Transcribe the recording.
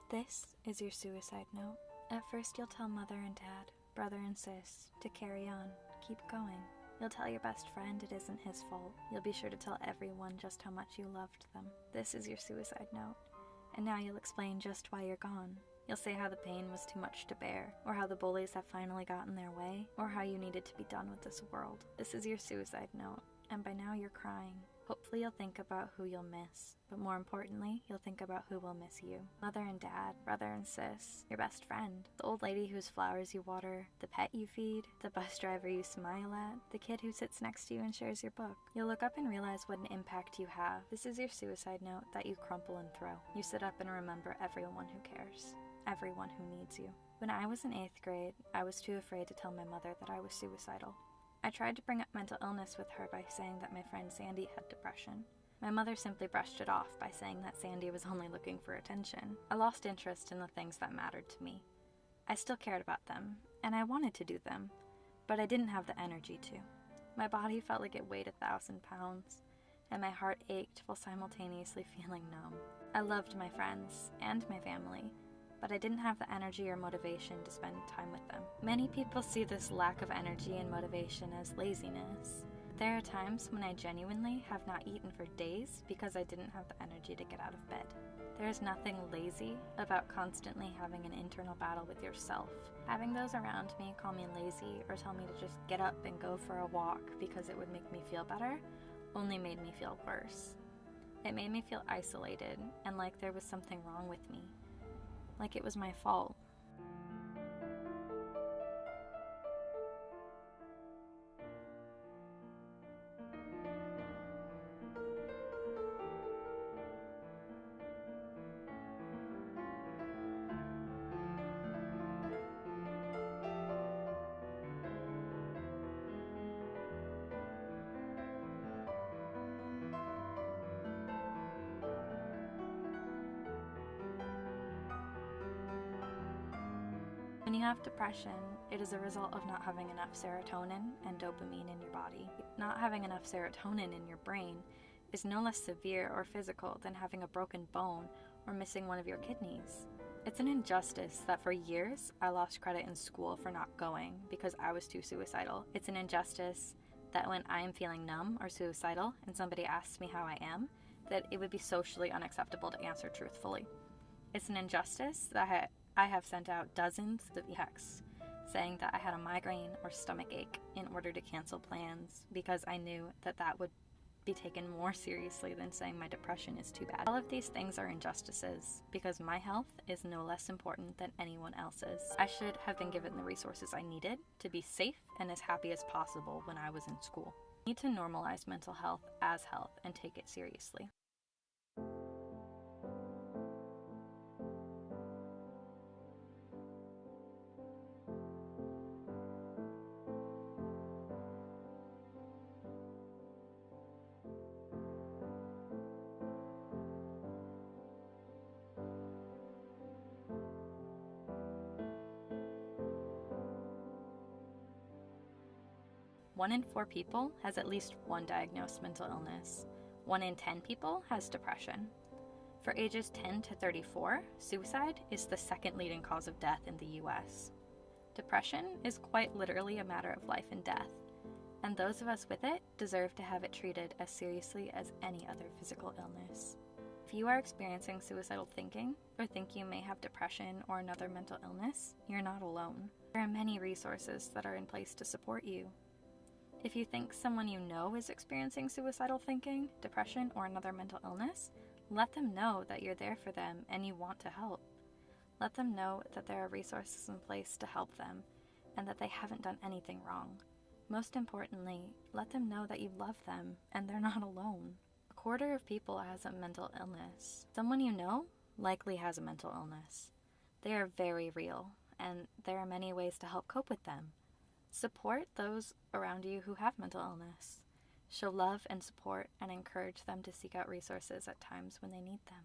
This is your suicide note. At first you'll tell mother and dad, brother and sis, to carry on, keep going. You'll tell your best friend it isn't his fault. You'll be sure to tell everyone just how much you loved them. This is your suicide note. And now you'll explain just why you're gone. You'll say how the pain was too much to bear, or how the bullies have finally gotten their way, or how you needed to be done with this world. This is your suicide note, and by now you're crying. Hopefully you'll think about who you'll miss, but more importantly, you'll think about who will miss you. Mother and dad, brother and sis, your best friend, the old lady whose flowers you water, the pet you feed, the bus driver you smile at, the kid who sits next to you and shares your book. You'll look up and realize what an impact you have. This is your suicide note that you crumple and throw. You sit up and remember everyone who cares, everyone who needs you. When I was in 8th grade, I was too afraid to tell my mother that I was suicidal. I tried to bring up mental illness with her by saying that my friend Sandy had depression. My mother simply brushed it off by saying that Sandy was only looking for attention. I lost interest in the things that mattered to me. I still cared about them, and I wanted to do them, but I didn't have the energy to. My body felt like it weighed 1,000 pounds, and my heart ached while simultaneously feeling numb. I loved my friends and my family, but I didn't have the energy or motivation to spend time with them. Many people see this lack of energy and motivation as laziness. There are times when I genuinely have not eaten for days because I didn't have the energy to get out of bed. There is nothing lazy about constantly having an internal battle with yourself. Having those around me call me lazy or tell me to just get up and go for a walk because it would make me feel better only made me feel worse. It made me feel isolated and like there was something wrong with me. Like it was my fault. When you have depression, it is a result of not having enough serotonin and dopamine in your body. Not having enough serotonin in your brain is no less severe or physical than having a broken bone or missing one of your kidneys. It's an injustice that for years I lost credit in school for not going because I was too suicidal. It's an injustice that when I am feeling numb or suicidal and somebody asks me how I am, that it would be socially unacceptable to answer truthfully. It's an injustice that I have sent out dozens of texts saying that I had a migraine or stomach ache in order to cancel plans because I knew that that would be taken more seriously than saying my depression is too bad. All of these things are injustices because my health is no less important than anyone else's. I should have been given the resources I needed to be safe and as happy as possible when I was in school. We need to normalize mental health as health and take it seriously. One in 4 people has at least one diagnosed mental illness. 1 in 10 people has depression. For ages 10 to 34, suicide is the second leading cause of death in the US. Depression is quite literally a matter of life and death, and those of us with it deserve to have it treated as seriously as any other physical illness. If you are experiencing suicidal thinking or think you may have depression or another mental illness, you're not alone. There are many resources that are in place to support you. If you think someone you know is experiencing suicidal thinking, depression, or another mental illness, let them know that you're there for them and you want to help. Let them know that there are resources in place to help them and that they haven't done anything wrong. Most importantly, let them know that you love them and they're not alone. 1/4 of people has a mental illness. Someone you know likely has a mental illness. They are very real, and there are many ways to help cope with them. Support those around you who have mental illness. Show love and support and encourage them to seek out resources at times when they need them.